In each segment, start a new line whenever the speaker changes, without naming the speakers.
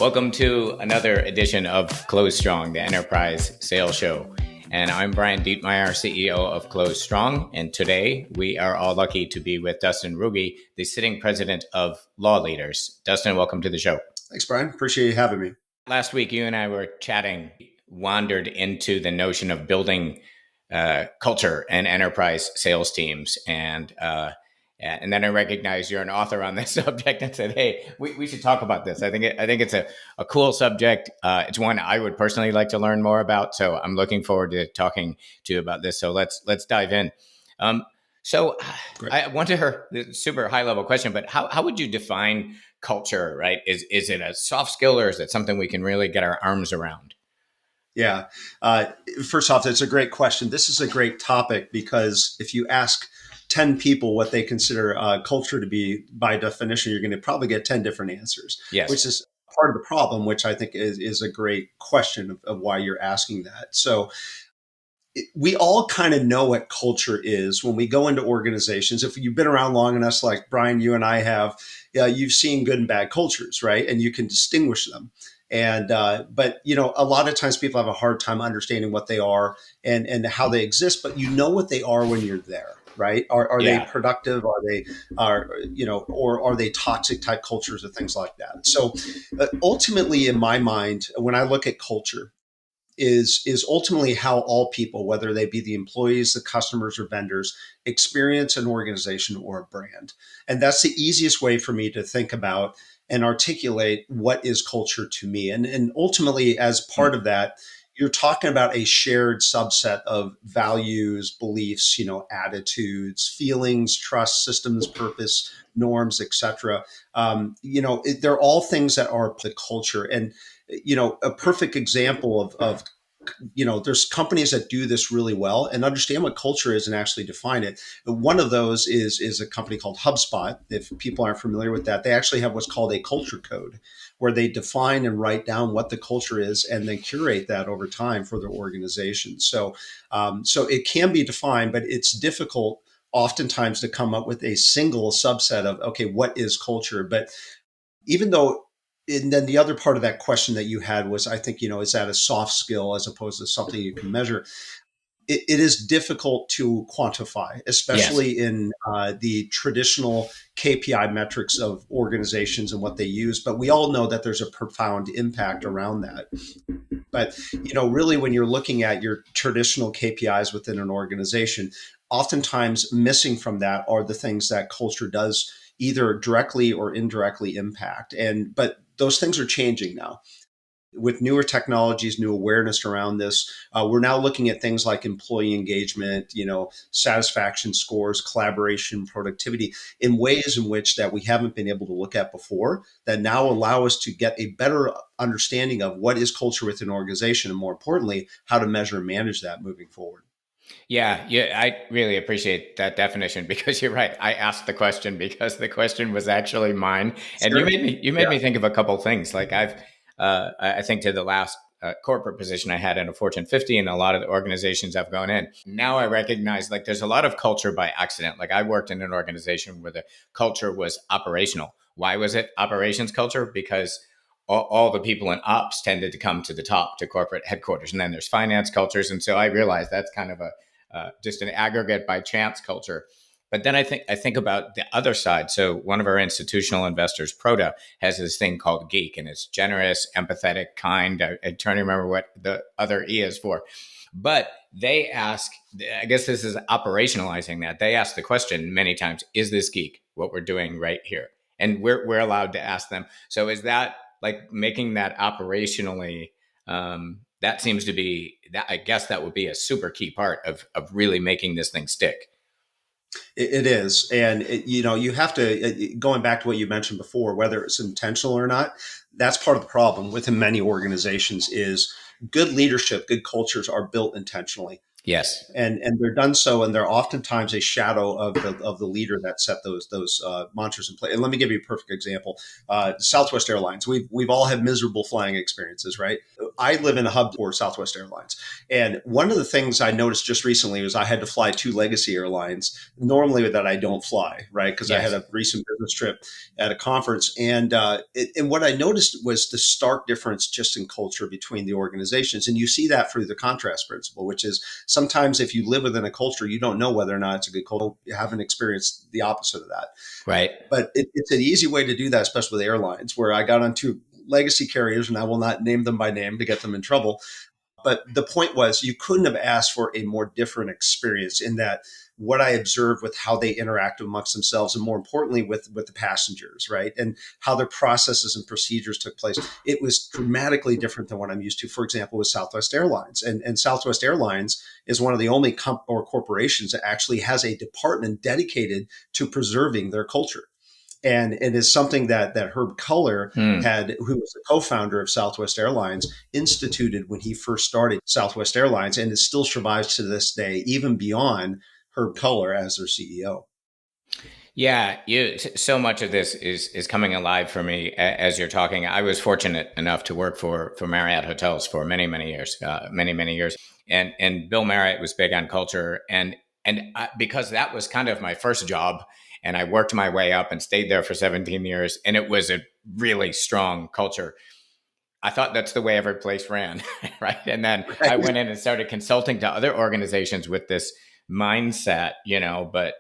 Welcome to another edition of Close Strong, the enterprise sales show. And I'm Brian Dietmeyer, CEO of Close Strong. And today we are all lucky to be with Dustin Ruge, the sitting president of Law Leaders. Dustin, welcome to the show.
Thanks, Brian. Appreciate you having me.
Last week, you and I were chatting, wandered into the notion of building culture and enterprise sales teams. And then I recognized you're an author on this subject and said, hey, we should talk about this. I think it's a cool subject. It's one I would personally like to learn more about. So I'm looking forward to talking to you about this. So let's dive in. Great. I want to hear the super high level question, but how would you define culture, right? Is it a soft skill or is it something we can really get our arms around?
Yeah. First off, it's a great question. This is a great topic because if you ask 10 people what they consider culture to be, by definition, you're going to probably get 10 different answers,
yes.
Which is part of the problem, which I think is a great question of why you're asking that. So we all kind of know what culture is when we go into organizations. If you've been around long enough, like Brian, you and I have, you've seen good and bad cultures, right? And you can distinguish them. But a lot of times people have a hard time understanding what they are and how they exist, but you know what they are when you're there. Right? Are they productive? Or are they toxic type cultures or things like that? So ultimately, in my mind, when I look at culture, is ultimately how all people, whether they be the employees, the customers, or vendors, experience an organization or a brand. And that's the easiest way for me to think about and articulate what is culture to me. And ultimately, as part of that, you're talking about a shared subset of values, beliefs, attitudes, feelings, trust, systems, purpose, norms, etc. They're all things that are the culture. And, a perfect example of there's companies that do this really well and understand what culture is and actually define it. One of those is a company called HubSpot. If people aren't familiar with that, they actually have what's called a culture code, where they define and write down what the culture is and then curate that over time for their organization. So it can be defined, but it's difficult oftentimes to come up with a single subset of, okay, what is culture? But even though, and then the other part of that question that you had was, I think, is that a soft skill as opposed to something you can measure? It is difficult to quantify, especially in the traditional KPI metrics of organizations and what they use. But we all know that there's a profound impact around that. But, really, when you're looking at your traditional KPIs within an organization, oftentimes missing from that are the things that culture does either directly or indirectly impact. But those things are changing now. With newer technologies, new awareness around this, we're now looking at things like employee engagement, satisfaction scores, collaboration, productivity, in ways in which that we haven't been able to look at before, that now allow us to get a better understanding of what is culture within an organization, and more importantly, how to measure and manage that moving forward.
Yeah, I really appreciate that definition, because you're right. I asked the question because the question was actually mine, and
Sure.
you made me think of a couple of things. Like I think to the last corporate position I had in a Fortune 50, and a lot of the organizations I've gone in. Now I recognize like there's a lot of culture by accident. Like I worked in an organization where the culture was operational. Why was it operations culture? Because all the people in ops tended to come to the top, to corporate headquarters, and then there's finance cultures. And so I realized that's kind of just an aggregate by chance culture. But then I think about the other side. So one of our institutional investors, Proda, has this thing called Geek, and it's generous, empathetic, kind. I'm trying to remember what the other E is for. But they ask, I guess this is operationalizing that. They ask the question many times, is this geek, what we're doing right here? And we're allowed to ask them. So is that like making that operationally, that seems to be, that I guess that would be a super key part of really making this thing stick.
It is. And, you have to, going back to what you mentioned before, whether it's intentional or not, that's part of the problem within many organizations is good leadership, good cultures are built intentionally.
Yes.
and they're done so, and they're oftentimes a shadow of the leader that set those mantras in place. And let me give you a perfect example. Southwest Airlines. We've all had miserable flying experiences, right? I live in a hub for Southwest Airlines, and one of the things I noticed just recently was I had to fly two legacy airlines normally that I don't fly, right? Because I had
Yes.
a recent business trip at a conference, and what I noticed was the stark difference just in culture between the organizations, and you see that through the contrast principle, which is sometimes if you live within a culture, you don't know whether or not it's a good culture. You haven't experienced the opposite of that.
Right.
But it's an easy way to do that, especially with airlines, where I got on two legacy carriers, and I will not name them by name to get them in trouble. But the point was, you couldn't have asked for a more different experience in that what I observed with how they interact amongst themselves, and more importantly, with the passengers, right? And how their processes and procedures took place. It was dramatically different than what I'm used to, for example, with Southwest Airlines. And Southwest Airlines is one of the only corporations that actually has a department dedicated to preserving their culture. And it is something that Herb Culler
Hmm.
had, who was the co-founder of Southwest Airlines, instituted when he first started Southwest Airlines, and it still survives to this day, even beyond Herb Culler as their CEO.
Yeah, so much of this is coming alive for me as you're talking. I was fortunate enough to work for Marriott Hotels for many years, many years, and Bill Marriott was big on culture, because that was kind of my first job, and I worked my way up and stayed there for 17 years, and it was a really strong culture. I thought that's the way every place ran, right? And then I went in and started consulting to other organizations with this mindset, But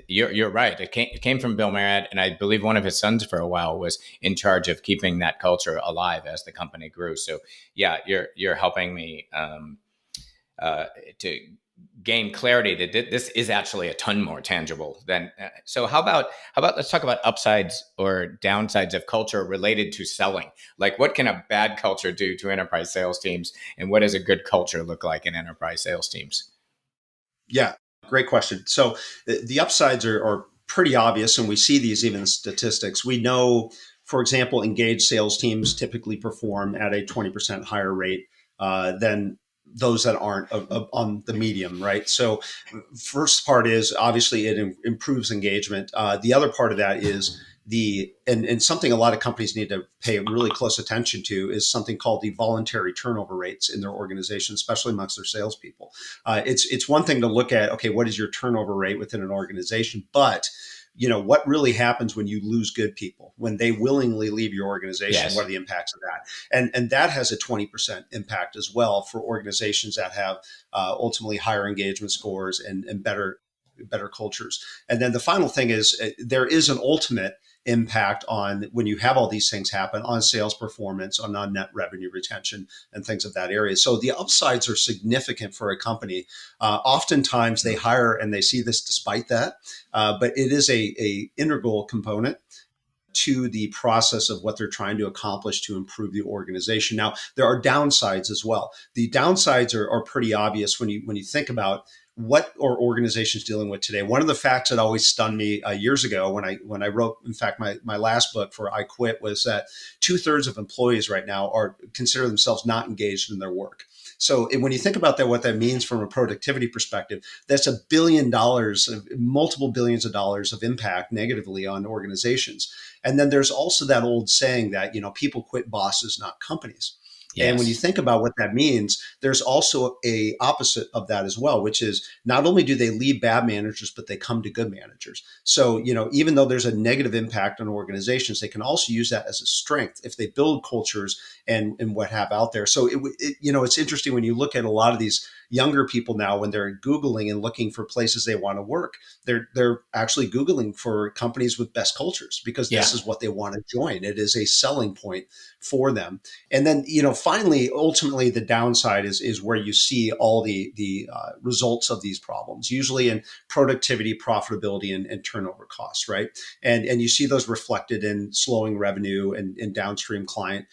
you're right. It came from Bill Marriott, and I believe one of his sons for a while was in charge of keeping that culture alive as the company grew. So yeah, you're helping me to gain clarity that this is actually a ton more tangible than. So how about let's talk about upsides or downsides of culture related to selling. Like, what can a bad culture do to enterprise sales teams, and what does a good culture look like in enterprise sales teams?
Yeah, great question. So the upsides are pretty obvious, and we see these even in statistics. We know, for example, engaged sales teams typically perform at a 20% higher rate than those that aren't on the medium, right? So first part is obviously it improves engagement. The other part of that is and something a lot of companies need to pay really close attention to is something called the voluntary turnover rates in their organization, especially amongst their salespeople. It's one thing to look at, okay, what is your turnover rate within an organization, but what really happens when you lose good people, when they willingly leave your organization? What
Yes.
are the impacts of that? And that has a 20% impact as well for organizations that have ultimately higher engagement scores and better cultures. And then the final thing is there is an ultimate impact on, when you have all these things happen, on sales performance, on net revenue retention, and things of that area. So the upsides are significant for a company. Oftentimes they hire, and they see this despite that, but it is a integral component to the process of what they're trying to accomplish to improve the organization. Now, there are downsides as well. The downsides are pretty obvious when you think about what our organizations dealing with today. One of the facts that always stunned me years ago when I wrote, in fact, my last book for I Quit, was that 2/3 of employees right now are consider themselves not engaged in their work. So when you think about that, what that means from a productivity perspective, that's $1 billion, multiple billions of dollars of impact negatively on organizations. And then there's also that old saying that, people quit bosses, not companies. And when you
Yes.
think about what that means, there's also a opposite of that as well, which is not only do they leave bad managers, but they come to good managers. So, even though there's a negative impact on organizations, they can also use that as a strength if they build cultures and what have out there. So it's interesting when you look at a lot of these younger people now, when they're Googling and looking for places they want to work, they're actually Googling for companies with best cultures, because this
Yeah.
is what they want to join. It is a selling point for them. And then, finally, ultimately, the downside is where you see all the results of these problems, usually in productivity, profitability, and turnover costs, right? And you see those reflected in slowing revenue and downstream client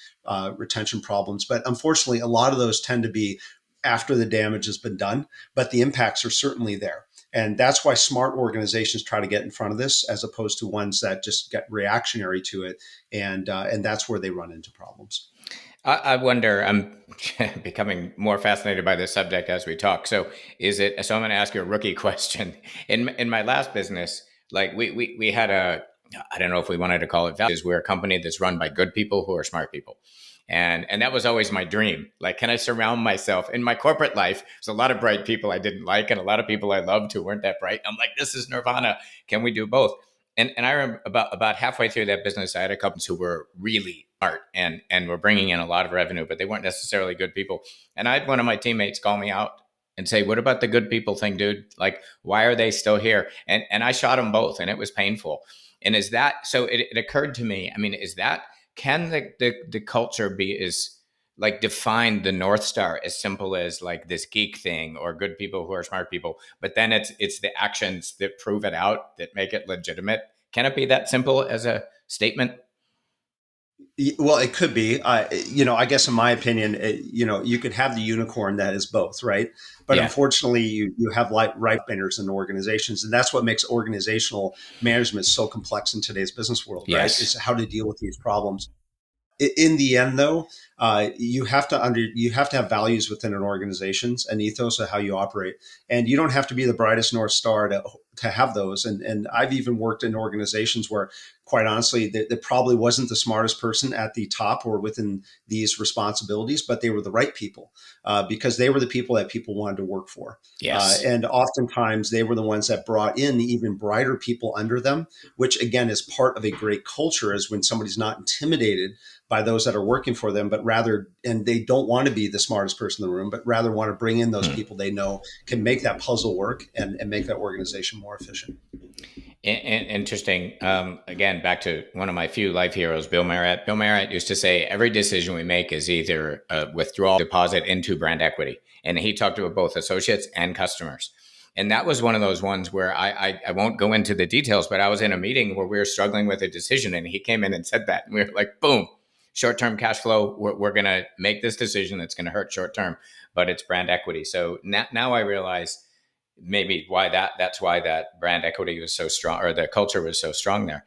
retention problems. But unfortunately, a lot of those tend to be after the damage has been done, but the impacts are certainly there. And that's why smart organizations try to get in front of this, as opposed to ones that just get reactionary to it, and that's where they run into problems.
I wonder, I'm becoming more fascinated by this subject as we talk. So so I'm going to ask you a rookie question. In my last business, like we had I don't know if we wanted to call it values. We're a company that's run by good people who are smart people. And that was always my dream. Like, can I surround myself in my corporate life? There's a lot of bright people I didn't like and a lot of people I loved who weren't that bright. I'm like, this is nirvana. Can we do both? And I remember about halfway through that business, I had a couple who were really smart and were bringing in a lot of revenue, but they weren't necessarily good people. And I had one of my teammates call me out and say, "What about the good people thing, dude? Like, why are they still here?" And I shot them both, and it was painful. And is that so? It occurred to me. I mean, is that can the culture be is like define the North Star as simple as like this geek thing or good people who are smart people, but then it's the actions that prove it out that make it legitimate. Can it be that simple as a statement?
Well, it could be. I guess in my opinion, you could have the unicorn that is both, right? But
Yeah.
unfortunately, you have like right benders in organizations, and that's what makes organizational management so complex in today's business world, right? Is
Yes.
how to deal with these problems. In the end, though, you have to have values within an organization's an ethos of how you operate, and you don't have to be the brightest north star to have those. And I've even worked in organizations where, quite honestly, there probably wasn't the smartest person at the top or within these responsibilities, but they were the right people because they were the people that people wanted to work for.
Yes.
And oftentimes they were the ones that brought in even brighter people under them, which again is part of a great culture. Is when somebody's not intimidated by those that are working for them, but rather, and they don't want to be the smartest person in the room, but rather want to bring in those
Hmm.
people they know can make that puzzle work and make that organization more efficient.
Interesting. Again, back to one of my few life heroes, Bill Marriott. Bill Marriott used to say every decision we make is either a withdrawal deposit into brand equity. And he talked to both associates and customers. And that was one of those ones where I won't go into the details, but I was in a meeting where we were struggling with a decision and he came in and said that. And we were like, boom, short term cash flow. We're going to make this decision that's going to hurt short term, but it's brand equity. So now I realize maybe that's why that brand equity was so strong or the culture was so strong there.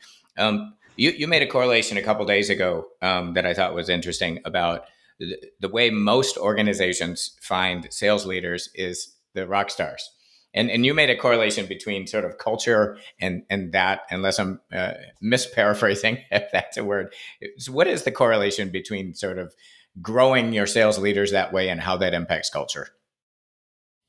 You made a correlation a couple days ago that I thought was interesting about the way most organizations find sales leaders is the rock stars. And you made a correlation between sort of culture and that, unless I'm misparaphrasing, if that's a word. So what is the correlation between sort of growing your sales leaders that way and how that impacts culture?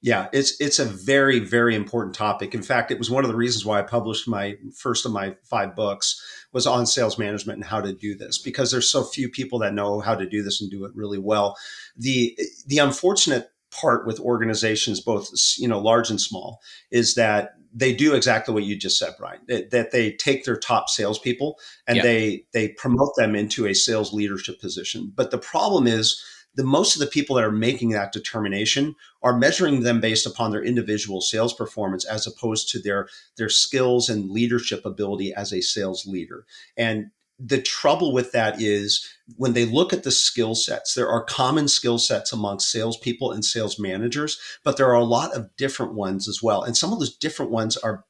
Yeah, it's a very, very important topic. In fact, it was one of the reasons why I published my first of my 5 books was on sales management and how to do this, because there's so few people that know how to do this and do it really well. The unfortunate part with organizations, both large and small, is that they do exactly what you just said, Brian. That they take their top salespeople and
Yeah.
they promote them into a sales leadership position. But the problem is the most of the people that are making that determination are measuring them based upon their individual sales performance as opposed to their skills and leadership ability as a sales leader. And the trouble with that is when they look at the skill sets, there are common skill sets amongst salespeople and sales managers, but there are a lot of different ones as well. And some of those different ones are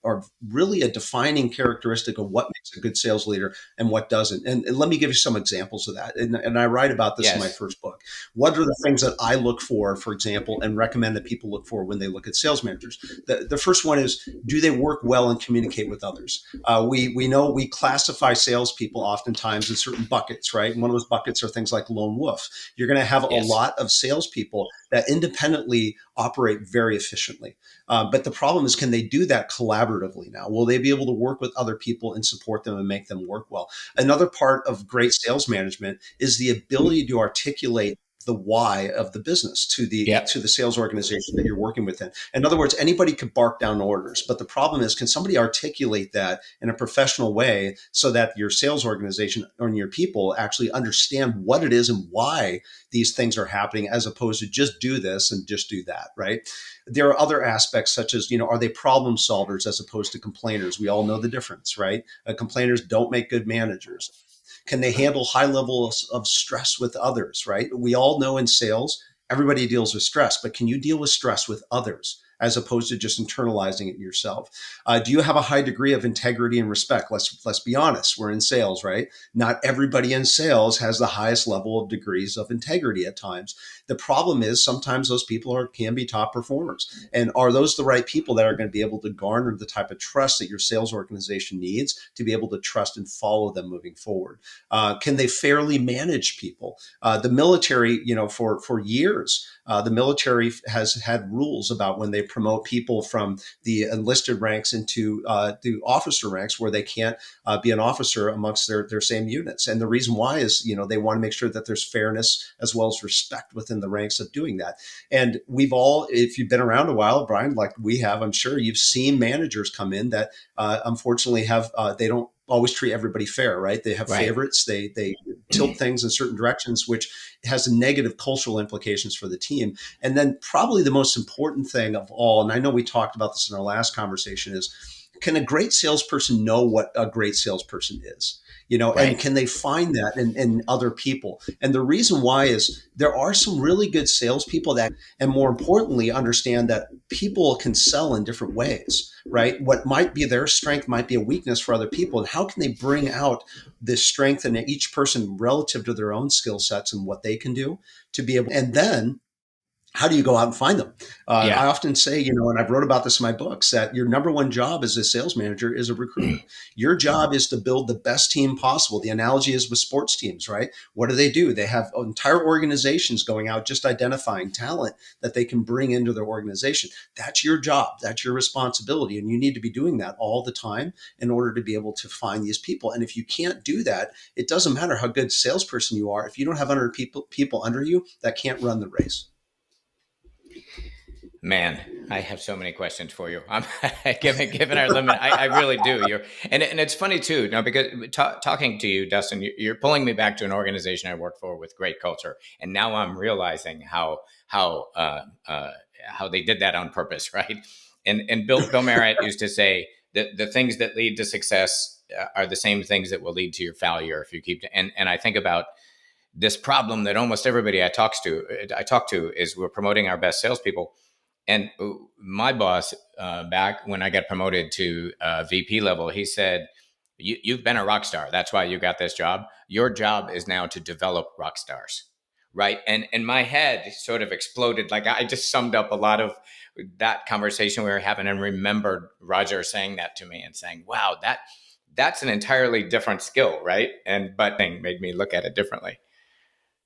really a defining characteristic of what makes a good sales leader and what doesn't. And let me give you some examples of that. And I write about this in my
Yes.
first book. What are the things that I look for example, and recommend that people look for when they look at sales managers? The first one is, do they work well and communicate with others? We know we classify salespeople oftentimes in certain buckets, right? And one of those buckets are things like lone wolf. You're going to have a
Yes.
lot of salespeople that independently operate very efficiently. But the problem is, can they do that collaboratively now? Will they be able to work with other people and support them and make them work well? Another part of great sales management is the ability to articulate the why of the business
Yep.
to the sales organization that you're working within. In other words, anybody could bark down orders, but the problem is, can somebody articulate that in a professional way so that your sales organization or your people actually understand what it is and why these things are happening, as opposed to just do this and just do that, right? There are other aspects such as, are they problem solvers as opposed to complainers? We all know the difference, right? Complainers don't make good managers. Can they handle high levels of stress with others, right? We all know in sales, everybody deals with stress, but can you deal with stress with others as opposed to just internalizing it yourself? Do you have a high degree of integrity and respect? Let's be honest. We're in sales, right? Not everybody in sales has the highest level of degrees of integrity at times. The problem is sometimes those people can be top performers. And are those the right people that are going to be able to garner the type of trust that your sales organization needs to be able to trust and follow them moving forward? Can they fairly manage people? The military, for years, the military has had rules about when they promote people from the enlisted ranks into the officer ranks, where they can't be an officer amongst their same units. And the reason why is, they want to make sure that there's fairness as well as respect within the ranks of doing that. And we've all, if you've been around a while, Brian, like we have, I'm sure you've seen managers come in that unfortunately they don't always treat everybody fair, right? They have favorites. They tilt things in certain directions, which has negative cultural implications for the team. And then probably the most important thing of all, and I know we talked about this in our last conversation, is can a great salesperson know what a great salesperson is? And can they find that in other people? And the reason why is there are some really good salespeople that, and more importantly, understand that people can sell in different ways, right? What might be their strength might be a weakness for other people. And how can they bring out this strength in each person relative to their own skill sets and what they can do to be able, and then how do you go out and find them? I often say, and I've wrote about this in my books, that your number one job as a sales manager is a recruiter. Your job is to build the best team possible. The analogy is with sports teams, right? What do? They have entire organizations going out just identifying talent that they can bring into their organization. That's your job. That's your responsibility. And you need to be doing that all the time in order to be able to find these people. And if you can't do that, it doesn't matter how good salesperson you are. If you don't have people under you that can't run the race.
Man, I have so many questions for you. I'm given our limit, I really do. And it's funny too, because talking to you, Dustin, you're pulling me back to an organization I worked for with great culture, and now I'm realizing how they did that on purpose, right? And Bill Marriott used to say that the things that lead to success are the same things that will lead to your failure if you keep. And I think about this problem that almost everybody I talk to is we're promoting our best salespeople. And my boss, back when I got promoted to VP level, he said, you've been a rock star. That's why you got this job. Your job is now to develop rock stars. Right. And my head sort of exploded. Like I just summed up a lot of that conversation we were having and remembered Roger saying that to me and saying, wow, that's an entirely different skill. Right. But thing made me look at it differently.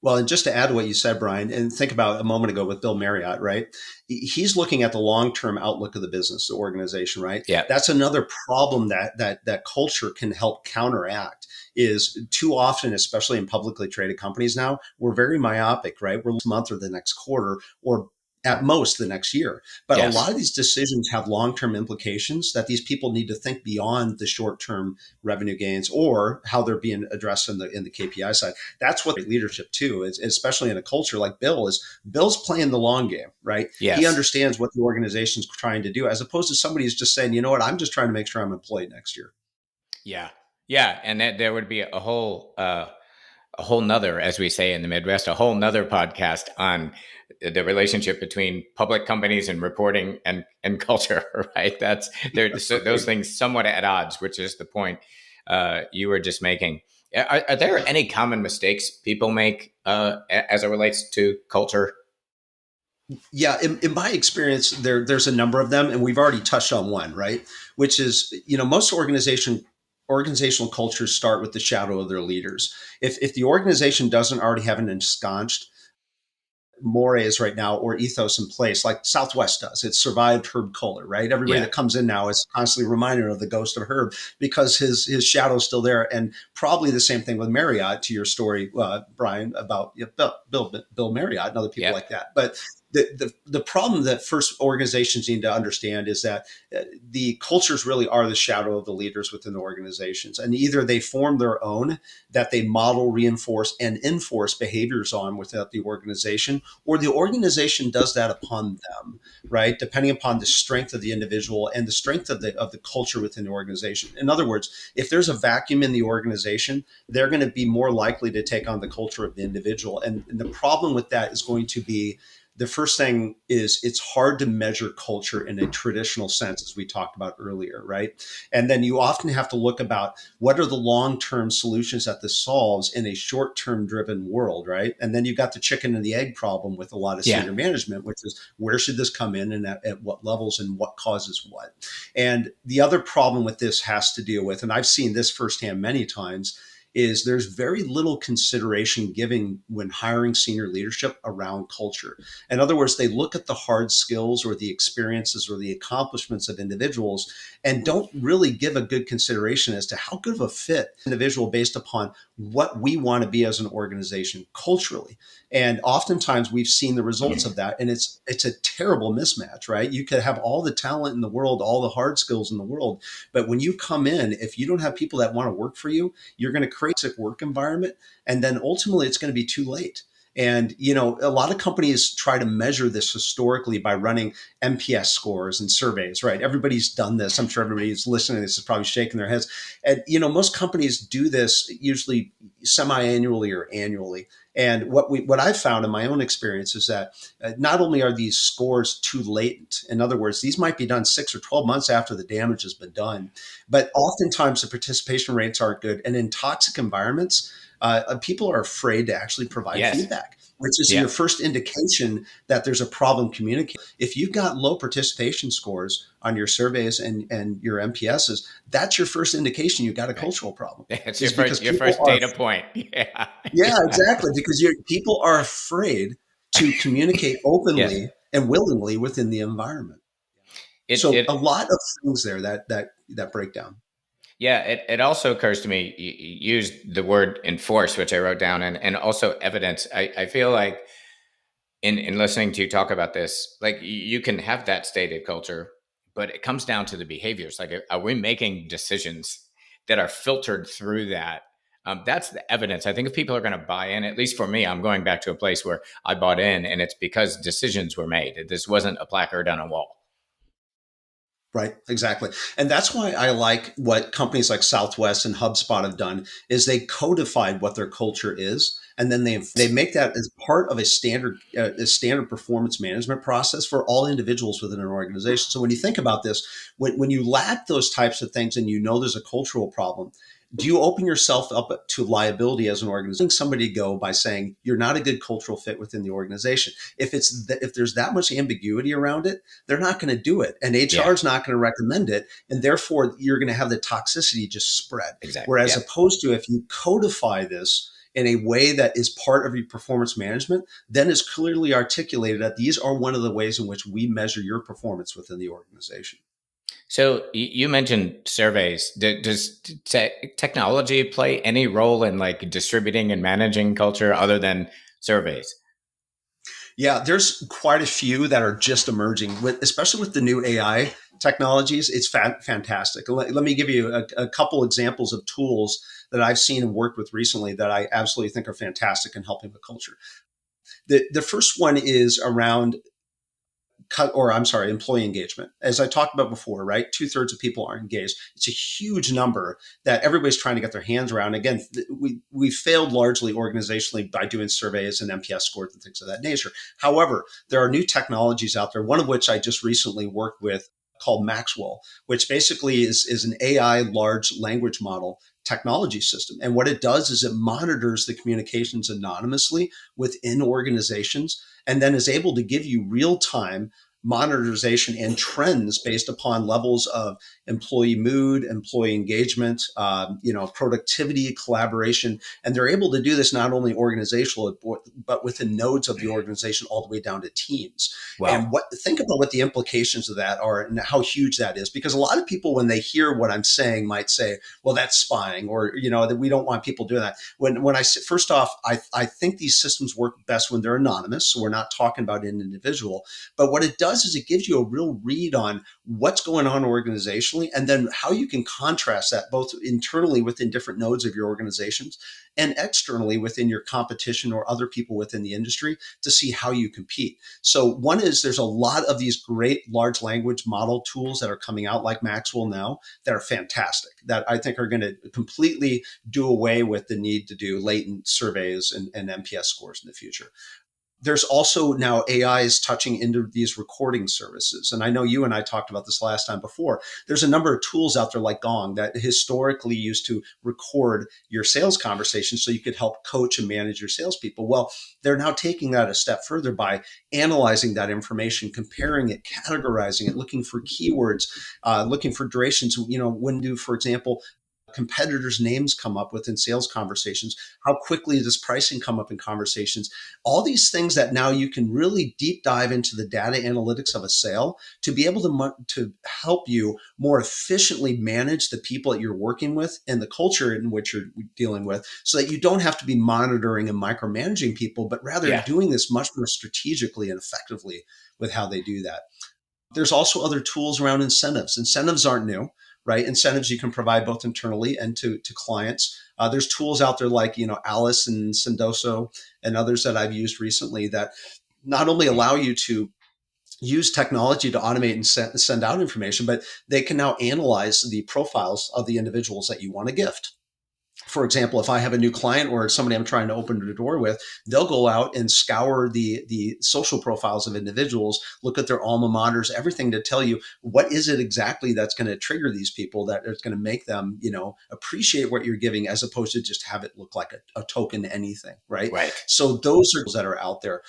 Well, and just to add to what you said, Brian, and think about a moment ago with Bill Marriott, right? He's looking at the long-term outlook of the business, the organization, right?
Yeah.
That's another problem that culture can help counteract. Is too often, especially in publicly traded companies now, we're very myopic, right? We're this month or the next quarter, or at most the next year. But a lot of these decisions have long-term implications that these people need to think beyond the short-term revenue gains or how they're being addressed in the KPI side. That's what leadership too is, especially in a culture like Bill's playing the long game, right?
Yes.
He understands what the organization's trying to do, as opposed to somebody who's just saying, you know what, I'm just trying to make sure I'm employed next year.
Yeah. Yeah. And there would be a whole nother, as we say in the Midwest, a whole nother podcast on the relationship between public companies and reporting and culture, right? Those things somewhat at odds, which is the point you were just making. Are there any common mistakes people make as it relates to culture?
Yeah, in my experience, there's a number of them, and we've already touched on one, right? Which is, most organizational cultures start with the shadow of their leaders. If the organization doesn't already have an ensconced mores right now or ethos in place, like Southwest does, it's survived Herb Kohler, right? Everybody that comes in now is constantly reminded of the ghost of Herb because his shadow's still there. And probably the same thing with Marriott, to your story, Brian, about Bill Marriott and other people like that. But the problem that first organizations need to understand is that the cultures really are the shadow of the leaders within the organizations. And either they form their own that they model, reinforce, and enforce behaviors on within the organization, or the organization does that upon them, right? Depending upon the strength of the individual and the strength of the culture within the organization. In other words, if there's a vacuum in the organization, they're going to be more likely to take on the culture of the individual. And the problem with that is going to be the first thing is it's hard to measure culture in a traditional sense, as we talked about earlier, right? And then you often have to look about what are the long-term solutions that this solves in a short-term driven world, right? And then you've got the chicken and the egg problem with a lot of
Yeah.
senior management, which is where should this come in and at what levels and what causes what? And the other problem with this has to deal with, and I've seen this firsthand many times, is there's very little consideration given when hiring senior leadership around culture. In other words, they look at the hard skills or the experiences or the accomplishments of individuals and don't really give a good consideration as to how good of a fit individual based upon what we want to be as an organization culturally. And oftentimes we've seen the results of that, and it's a terrible mismatch, right? You could have all the talent in the world, all the hard skills in the world, but when you come in, if you don't have people that want to work for you, you're going to create a work environment, and then ultimately it's going to be too late. And a lot of companies try to measure this historically by running NPS scores and surveys, right? Everybody's done this. I'm sure everybody who's listening to this is probably shaking their heads. And most companies do this usually semi-annually or annually. And what I've found in my own experience is that not only are these scores too latent, in other words, these might be done 6 or 12 months after the damage has been done, but oftentimes the participation rates aren't good. And in toxic environments, people are afraid to actually provide
Yes.
feedback, which is
Yeah.
your first indication that there's a problem communicating. If you've got low participation scores on your surveys and your MPSs, that's your first indication you've got a
Right.
cultural problem.
It's
Is because
your
people
first
are,
data point. Yeah.
yeah,
Yeah.
exactly, because people are afraid to communicate
Yes.
openly and willingly within the environment. So a
It
lot of things there that break down.
Yeah, it also occurs to me, you used the word enforce, which I wrote down, and also evidence. I feel like in listening to you talk about this, like you can have that stated culture, but it comes down to the behaviors. Like, are we making decisions that are filtered through that? That's the evidence. I think if people are going to buy in, at least for me, I'm going back to a place where I bought in, and it's because decisions were made. This wasn't a placard on a wall.
Right, exactly. And that's why I like what companies like Southwest and HubSpot have done is they codified what their culture is, and then they make that as part of a standard performance management process for all individuals within an organization. So when you think about this, when you lack those types of things and there's a cultural problem, do you open yourself up to liability as an organization? Somebody go by saying you're not a good cultural fit within the organization. If there's that much ambiguity around it, they're not going to do it. And
Yeah,
HR is not going to recommend it. And therefore, you're going to have the toxicity just spread.
exactly.
Whereas
Yeah.
opposed to if you codify this in a way that is part of your performance management, then is clearly articulated that these are one of the ways in which we measure your performance within the organization.
So you mentioned surveys. Does technology play any role in like distributing and managing culture other than surveys?
Yeah, there's quite a few that are just emerging, especially with the new AI technologies. It's fantastic. Let me give you a couple examples of tools that I've seen and worked with recently that I absolutely think are fantastic in helping with culture. The first one is around employee engagement. As I talked about before, right? 2/3 of people are engaged. It's a huge number that everybody's trying to get their hands around. Again, we failed largely organizationally by doing surveys and NPS scores and things of that nature. However, there are new technologies out there, one of which I just recently worked with called Maxwell, which basically is an AI large language model technology system. And what it does is it monitors the communications anonymously within organizations and then is able to give you real time monitorization and trends based upon levels of employee mood, employee engagement, productivity, collaboration. And they're able to do this not only organizational, but within nodes of the organization all the way down to teams.
Wow.
And think about what the implications of that are and how huge that is. Because a lot of people, when they hear what I'm saying, might say, well, that's spying, or, that we don't want people doing that. When I say, first off, I think these systems work best when they're anonymous. So we're not talking about an individual. But what it does is it gives you a real read on what's going on organizationally, and then how you can contrast that both internally within different nodes of your organizations and externally within your competition or other people within the industry to see how you compete. So one is there's a lot of these great large language model tools that are coming out like Maxwell now that are fantastic, that I think are going to completely do away with the need to do latent surveys and NPS scores in the future. There's also now AI is touching into these recording services. And I know you and I talked about this last time before. There's a number of tools out there like Gong that historically used to record your sales conversations so you could help coach and manage your salespeople. Well, they're now taking that a step further by analyzing that information, comparing it, categorizing it, looking for keywords, looking for durations. When do, for example, competitors' names come up within sales conversations? How quickly does pricing come up in conversations? All these things that now you can really deep dive into the data analytics of a sale to be able to help you more efficiently manage the people that you're working with and the culture in which you're dealing with, so that you don't have to be monitoring and micromanaging people, but rather
Yeah.
doing this much more strategically and effectively with how they do that. There's also other tools around incentives. Incentives aren't new, right? Incentives you can provide both internally and to clients. There's tools out there like, Alice and Sendoso and others that I've used recently that not only allow you to use technology to automate and send out information, but they can now analyze the profiles of the individuals that you want to gift. For example, if I have a new client or somebody I'm trying to open the door with, they'll go out and scour the social profiles of individuals, look at their alma maters, everything to tell you what is it exactly that's going to trigger these people, that it's going to make them, appreciate what you're giving, as opposed to just have it look like a token anything, right?
Right.
So those are that are out there.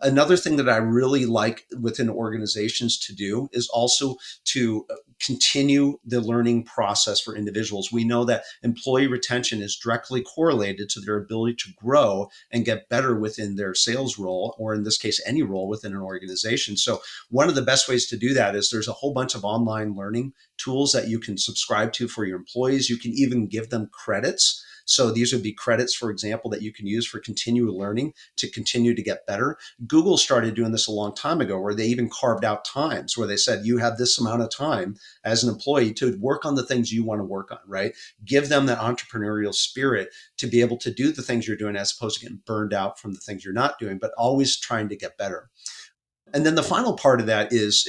Another thing that I really like within organizations to do is also to continue the learning process for individuals. We know that employee retention is directly correlated to their ability to grow and get better within their sales role, or in this case, any role within an organization. So one of the best ways to do that is there's a whole bunch of online learning tools that you can subscribe to for your employees. You can even give them credits. So these would be credits, for example, that you can use for continual learning to continue to get better. Google started doing this a long time ago, where they even carved out times where they said, you have this amount of time as an employee to work on the things you want to work on, right? Give them that entrepreneurial spirit to be able to do the things you're doing, as opposed to getting burned out from the things you're not doing, but always trying to get better. And then the final part of that is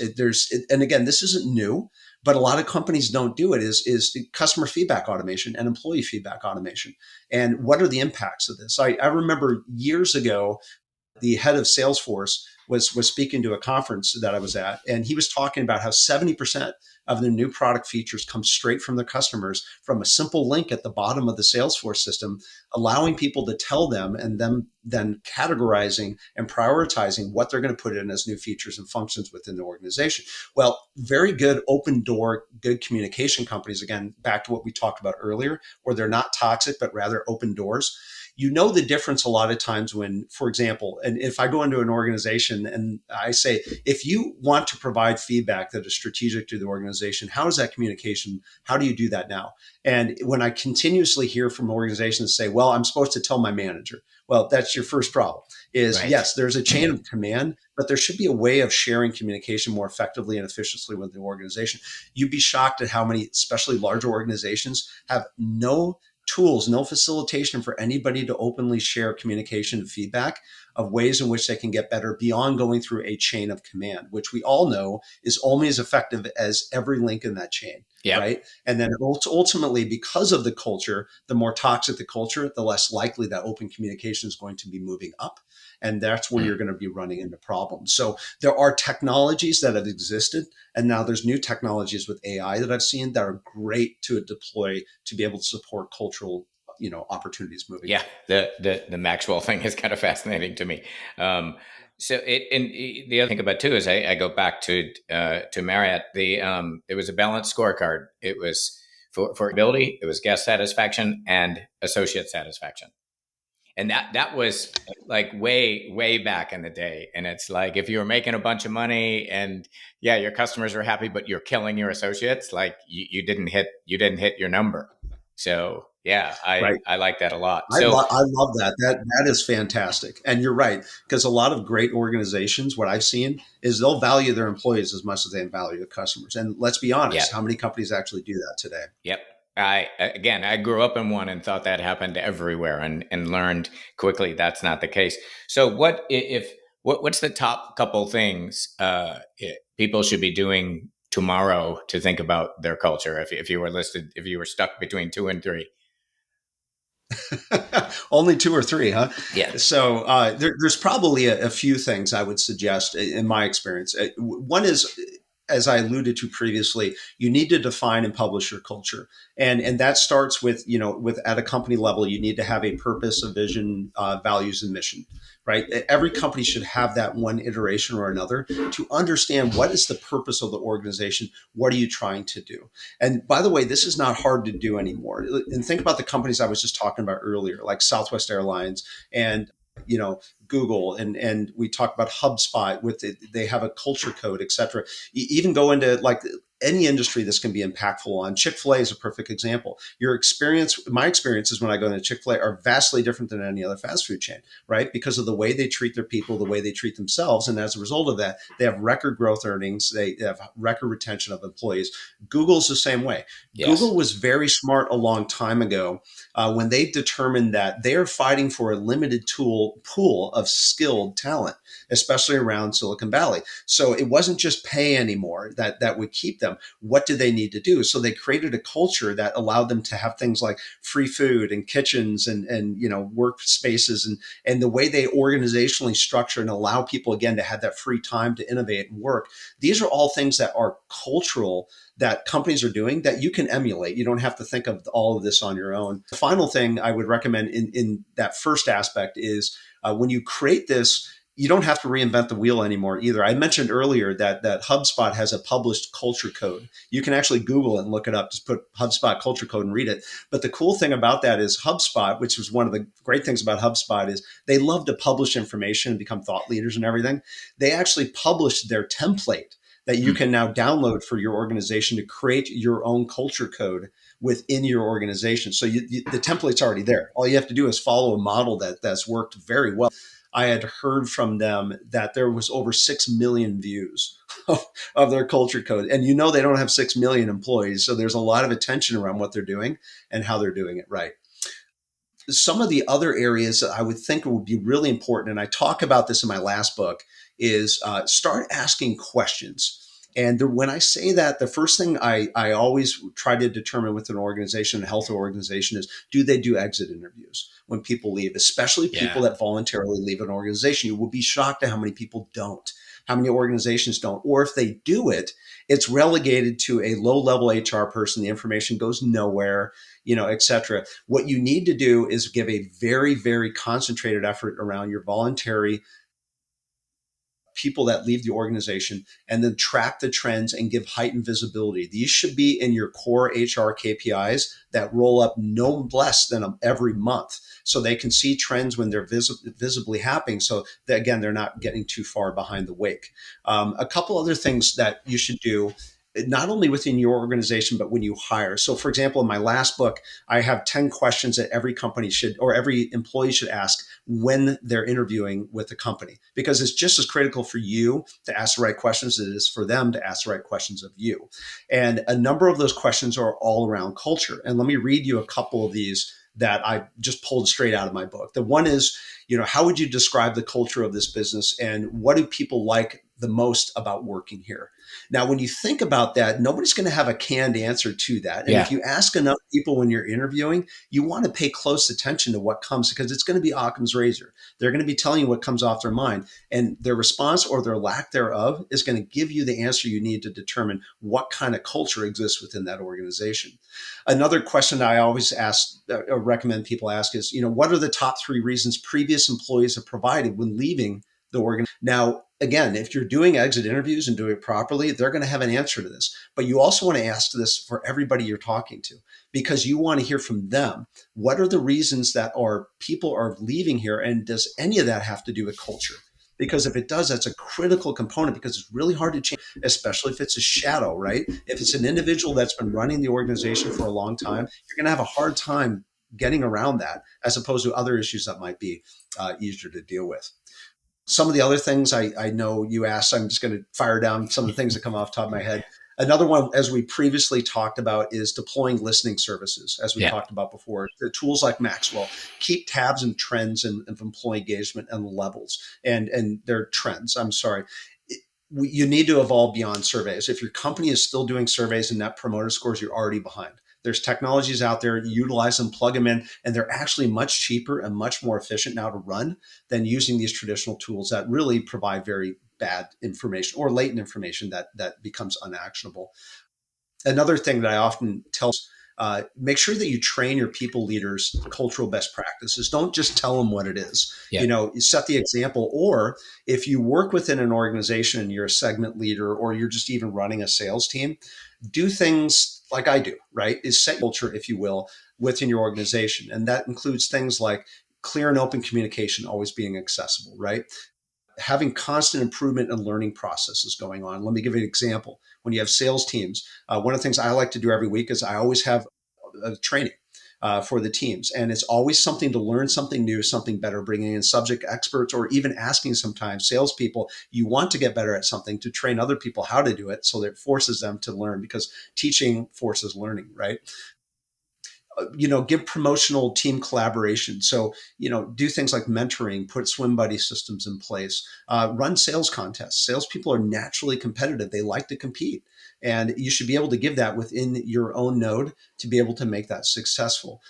and again, this isn't new, but a lot of companies don't do it, is customer feedback automation and employee feedback automation. And what are the impacts of this? I remember years ago, the head of Salesforce was speaking to a conference that I was at, and he was talking about how 70% of the new product features come straight from the customers, from a simple link at the bottom of the Salesforce system, allowing people to tell them, and them then categorizing and prioritizing what they're going to put in as new features and functions within the organization. Well, very good open door, good communication companies, again, back to what we talked about earlier, where they're not toxic, but rather open doors. You know the difference a lot of times when, for example, and if I go into an organization and I say, if you want to provide feedback that is strategic to the organization, how is that communication? How do you do that now? And when I continuously hear from organizations say, well, I'm supposed to tell my manager. Well, that's your first problem. Is
Right.
yes, there's a chain of command, but there should be a way of sharing communication more effectively and efficiently with the organization. You'd be shocked at how many, especially larger organizations, have no tools, no facilitation for anybody to openly share communication and feedback of ways in which they can get better beyond going through a chain of command, which we all know is only as effective as every link in that chain.
Yeah.
Right. And then ultimately, because of the culture, the more toxic the culture, the less likely that open communication is going to be moving up. And that's where you're going to be running into problems. So there are technologies that have existed, and now there's new technologies with AI that I've seen that are great to deploy to be able to support cultural, opportunities moving.
Yeah. The Maxwell thing is kind of fascinating to me. So the other thing about too is I go back to Marriott. It was a balanced scorecard. It was for ability, it was guest satisfaction and associate satisfaction. And that was like way back in the day. And it's like, if you were making a bunch of money and yeah, your customers are happy, but you're killing your associates, like you didn't hit your number. So yeah,
Right.
I like that a lot.
I,
So
I love that. That is fantastic. And you're right, because a lot of great organizations, what I've seen is they'll value their employees as much as they value the customers. And let's be
yeah,
honest, how many companies actually do that today?
yep. I grew up in one and thought that happened everywhere, and learned quickly that's not the case. So what's the top couple things people should be doing tomorrow to think about their culture, if you were stuck between two and three?
Only two or three, huh?
Yeah.
So there's probably a few things I would suggest in my experience. One is, as I alluded to previously, you need to define and publish your culture, and that starts with, with at a company level, you need to have a purpose, a vision, values, and mission. Right. Every company should have that one iteration or another to understand what is the purpose of the organization. What are you trying to do? And by the way, this is not hard to do anymore. And think about the companies I was just talking about earlier, like Southwest Airlines and, Google, and we talked about HubSpot with it. They have a culture code, et cetera. You even go into like any industry this can be impactful on. Chick-fil-A is a perfect example. My experiences when I go into Chick-fil-A are vastly different than any other fast food chain, right? Because of the way they treat their people, the way they treat themselves. And as a result of that, they have record growth earnings. They have record retention of employees. Google's the same way.
Yes.
Google was very smart a long time ago when they determined that they are fighting for a limited pool of skilled talent, especially around Silicon Valley. So it wasn't just pay anymore that would keep them. What do they need to do? So they created a culture that allowed them to have things like free food and kitchens and workspaces and the way they organizationally structure and allow people again to have that free time to innovate and work. These are all things that are cultural that companies are doing that you can emulate. You don't have to think of all of this on your own. The final thing I would recommend in that first aspect is when you create this, you don't have to reinvent the wheel anymore either. I mentioned earlier that HubSpot has a published culture code. You can actually Google it and look it up. Just put HubSpot culture code and read it. But the cool thing about that is HubSpot, which was one of the great things about HubSpot, is they love to publish information and become thought leaders and everything. They actually published their template that you can now download for your organization to create your own culture code within your organization. So the template's already there. All you have to do is follow a model that's worked very well. I had heard from them that there was over 6 million views of their culture code. And they don't have 6 million employees. So there's a lot of attention around what they're doing and how they're doing it right. Some of the other areas that I would think would be really important, and I talk about this in my last book, is start asking questions. And when I say that, the first thing I always try to determine with an organization, a health organization, is do they do exit interviews when people leave, especially people that voluntarily leave an organization. You will be shocked at how many people don't, how many organizations don't. Or if they do it, it's relegated to a low-level HR person. The information goes nowhere, et cetera. What you need to do is give a very, very concentrated effort around your voluntary people that leave the organization, and then track the trends and give heightened visibility. These should be in your core HR KPIs that roll up no less than every month, so they can see trends when they're visibly happening. So that, again, they're not getting too far behind the wake. A couple other things that you should do, not only within your organization, but when you hire. So for example, in my last book, I have 10 questions that every company should, or every employee should ask when they're interviewing with a company, because it's just as critical for you to ask the right questions as it is for them to ask the right questions of you. And a number of those questions are all around culture. And let me read you a couple of these that I just pulled straight out of my book. The one is, how would you describe the culture of this business, and what do people like the most about working here? Now, when you think about that, nobody's going to have a canned answer to that. And if you ask enough people when you're interviewing, you want to pay close attention to what comes, because it's going to be Occam's razor. They're going to be telling you what comes off their mind, and their response or their lack thereof is going to give you the answer you need to determine what kind of culture exists within that organization. Another question I always recommend people ask is, what are the top 3 reasons previous employees have provided when leaving the organization? Now, again, if you're doing exit interviews and doing it properly, they're going to have an answer to this. But you also want to ask this for everybody you're talking to, because you want to hear from them. What are the reasons that people are leaving here? And does any of that have to do with culture? Because if it does, that's a critical component, because it's really hard to change, especially if it's a shadow, right? If it's an individual that's been running the organization for a long time, you're going to have a hard time getting around that, as opposed to other issues that might be easier to deal with. Some of the other things I know you asked, I'm just going to fire down some of the things that come off the top of my head. Another one, as we previously talked about, is deploying listening services, as we talked about before. The tools like Maxwell keep tabs and trends of employee engagement and levels and their trends. I'm sorry. You need to evolve beyond surveys. If your company is still doing surveys and net promoter scores, you're already behind. There's technologies out there, utilize them, plug them in, and they're actually much cheaper and much more efficient now to run than using these traditional tools that really provide very bad information or latent information that becomes unactionable. Another thing that I often tell make sure that you train your people leaders cultural best practices. Don't just tell them what it is.
Yeah.
You know, you set the example. Or if you work within an organization and you're a segment leader or you're just even running a sales team, do things like I do, right? Is set culture, if you will, within your organization. And that includes things like clear and open communication, always being accessible, right? Having constant improvement and learning processes going on. Let me give you an example. When you have sales teams, one of the things I like to do every week is I always have a training for the teams. And it's always something to learn something new, something better, bringing in subject experts or even asking sometimes salespeople, you want to get better at something to train other people how to do it so that it forces them to learn because teaching forces learning, right? Give promotional team collaboration. So, do things like mentoring, put swim buddy systems in place, run sales contests. Salespeople are naturally competitive. They like to compete. And you should be able to give that within your own node to be able to make that successful.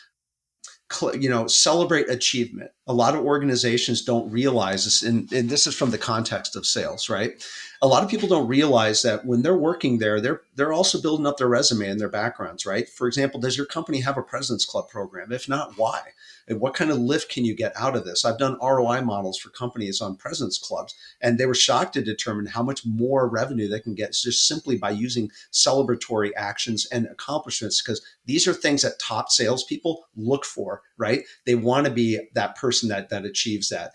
Celebrate achievement. A lot of organizations don't realize this, and this is from the context of sales, right? A lot of people don't realize that when they're working there, they're also building up their resume and their backgrounds, right? For example, does your company have a President's Club program? If not, why? And what kind of lift can you get out of this? I've done ROI models for companies on President's Clubs, and they were shocked to determine how much more revenue they can get just simply by using celebratory actions and accomplishments, because these are things that top salespeople look for, right? They want to be that person that achieves that.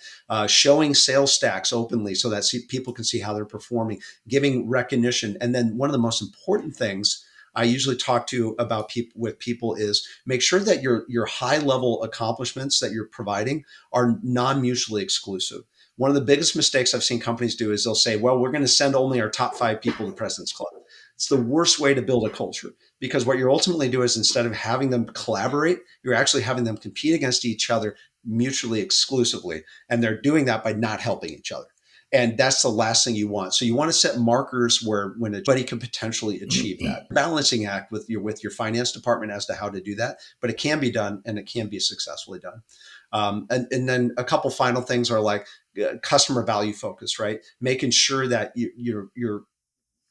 Showing sales stacks openly so that people can see how they're performing, giving recognition. And then one of the most important things I usually talk to about with people is make sure that your high level accomplishments that you're providing are non-mutually exclusive. One of the biggest mistakes I've seen companies do is they'll say, well, we're going to send only our top 5 people to President's Club. It's the worst way to build a culture, because what you're ultimately doing is instead of having them collaborate, you're actually having them compete against each other mutually exclusively. And they're doing that by not helping each other. And that's the last thing you want. So you want to set markers when anybody can potentially achieve that. Balancing act with your finance department as to how to do that, but it can be done and it can be successfully done. And then a couple final things are like customer value focus, right? Making sure that you're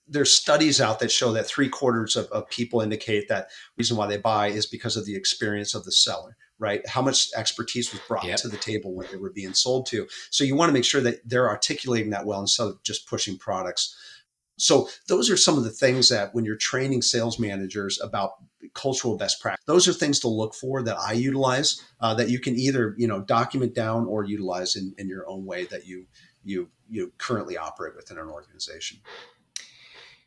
there's studies out that show that 3/4 of people indicate that reason why they buy is because of the experience of the seller, right? How much expertise was brought to the table when they were being sold to. So you want to make sure that they're articulating that well instead of just pushing products. So those are some of the things that when you're training sales managers about cultural best practice, those are things to look for that I utilize that you can either, document down or utilize in your own way that you currently operate within an organization.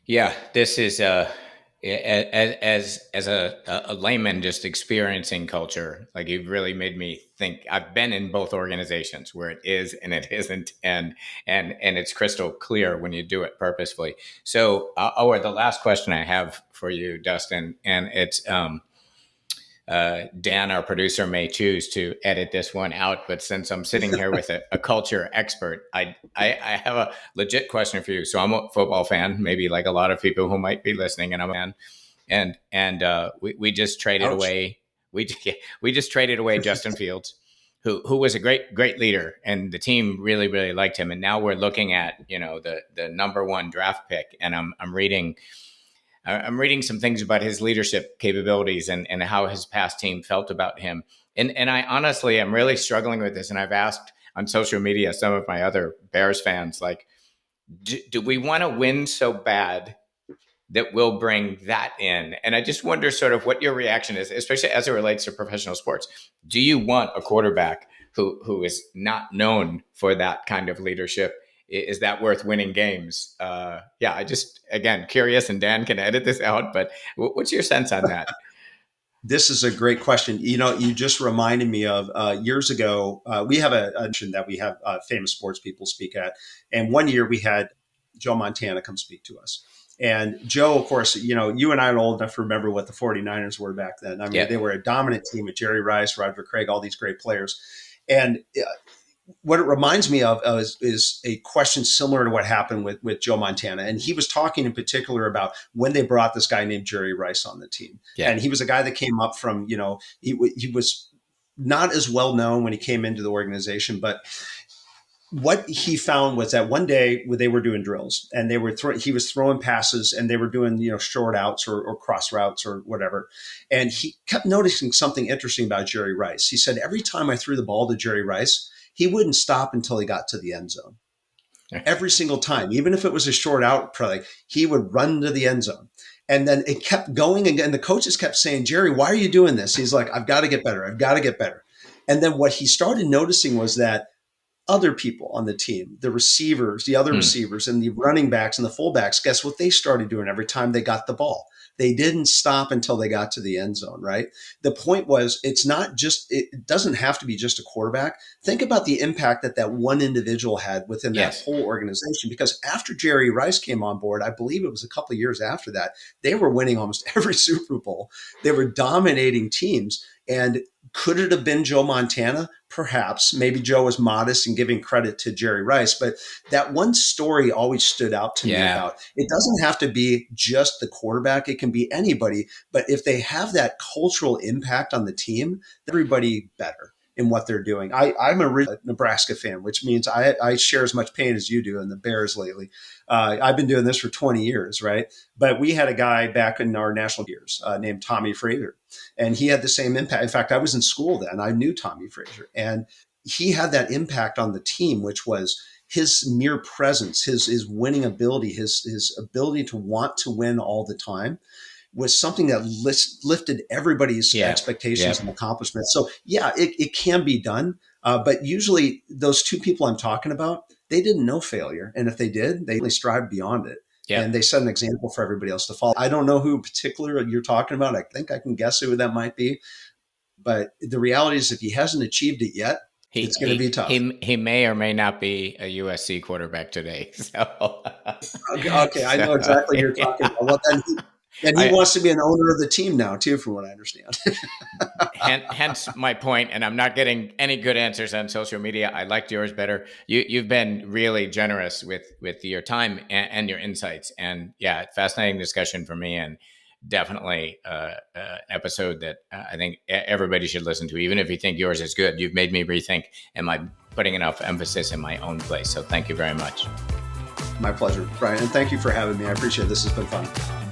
Yeah, this is as a layman just experiencing culture. Like, you've really made me think. I've been in both organizations where it is and it isn't, and it's crystal clear when you do it purposefully. So, the last question I have for you, Dustin, and it's Dan, our producer, may choose to edit this one out, but since I'm sitting here with a culture expert, I have a legit question for you. So I'm a football fan, maybe like a lot of people who might be listening, and I'm a fan. And we just traded away. We just traded away Justin Fields, who was a great leader, and the team really liked him. And now we're looking at the number 1 draft pick, and I'm reading some things about his leadership capabilities and how his past team felt about him. And I honestly am really struggling with this. And I've asked on social media some of my other Bears fans, like, do we want to win so bad that we'll bring that in? And I just wonder sort of what your reaction is, especially as it relates to professional sports. Do you want a quarterback who is not known for that kind of leadership? Is that worth winning games? I just, again, curious, and Dan can edit this out, but what's your sense on that?
This is a great question. You just reminded me of years ago, we have a that we have famous sports people speak at. And one year we had Joe Montana come speak to us. And Joe, of course, you and I are old enough to remember what the 49ers were back then. I mean, They were a dominant team with Jerry Rice, Roger Craig, all these great players. And what it reminds me of is a question similar to what happened with Joe Montana. And he was talking in particular about when they brought this guy named Jerry Rice on the team.
Yeah.
And he was a guy that came up from, he was not as well known when he came into the organization, but what he found was that one day they were doing drills and he was throwing passes and they were doing, short outs or cross routes or whatever. And he kept noticing something interesting about Jerry Rice. He said, every time I threw the ball to Jerry Rice, he wouldn't stop until he got to the end zone. Every single time, even if it was a short out play, he would run to the end zone. And then it kept going again. The coaches kept saying, Jerry, why are you doing this? He's like, I've got to get better. I've got to get better. And then what he started noticing was that other people on the team, the receivers, the other receivers and the running backs and the fullbacks, guess what they started doing every time they got the ball? They didn't stop until they got to the end zone, right? The point was, it doesn't have to be just a quarterback. Think about the impact that one individual had within that whole organization. Because after Jerry Rice came on board, I believe it was a couple of years after that, they were winning almost every Super Bowl. They were dominating teams. And could it have been Joe Montana? Perhaps. Maybe Joe was modest and giving credit to Jerry Rice. But that one story always stood out to me about it doesn't have to be just the quarterback. It can be anybody. But if they have that cultural impact on the team, everybody better in what they're doing. I'm a Nebraska fan, which means I share as much pain as you do in the Bears lately. I've been doing this for 20 years, right? But we had a guy back in our national years named Tommy Frazier, and he had the same impact. In fact, I was in school then. I knew Tommy Frazier, and he had that impact on the team, which was his mere presence, his winning ability, his ability to want to win all the time was something that lifted everybody's expectations and accomplishments. So it can be done. But usually those two people I'm talking about, they didn't know failure. And if they did, they strived beyond it. Yeah. And they set an example for everybody else to follow. I don't know who in particular you're talking about. I think I can guess who that might be. But the reality is if he hasn't achieved it yet, it's going to be tough.
He may or may not be a USC quarterback today. So.
Okay, I know exactly who you're talking about. Well, then he wants to be an owner of the team now, too, from what I understand.
Hence my point, and I'm not getting any good answers on social media. I liked yours better. You've been really generous with your time and your insights. And fascinating discussion for me, and definitely an episode that I think everybody should listen to, even if you think yours is good. You've made me rethink, am I putting enough emphasis in my own place? So thank you very much.
My pleasure, Brian. And thank you for having me. I appreciate it. This has been fun.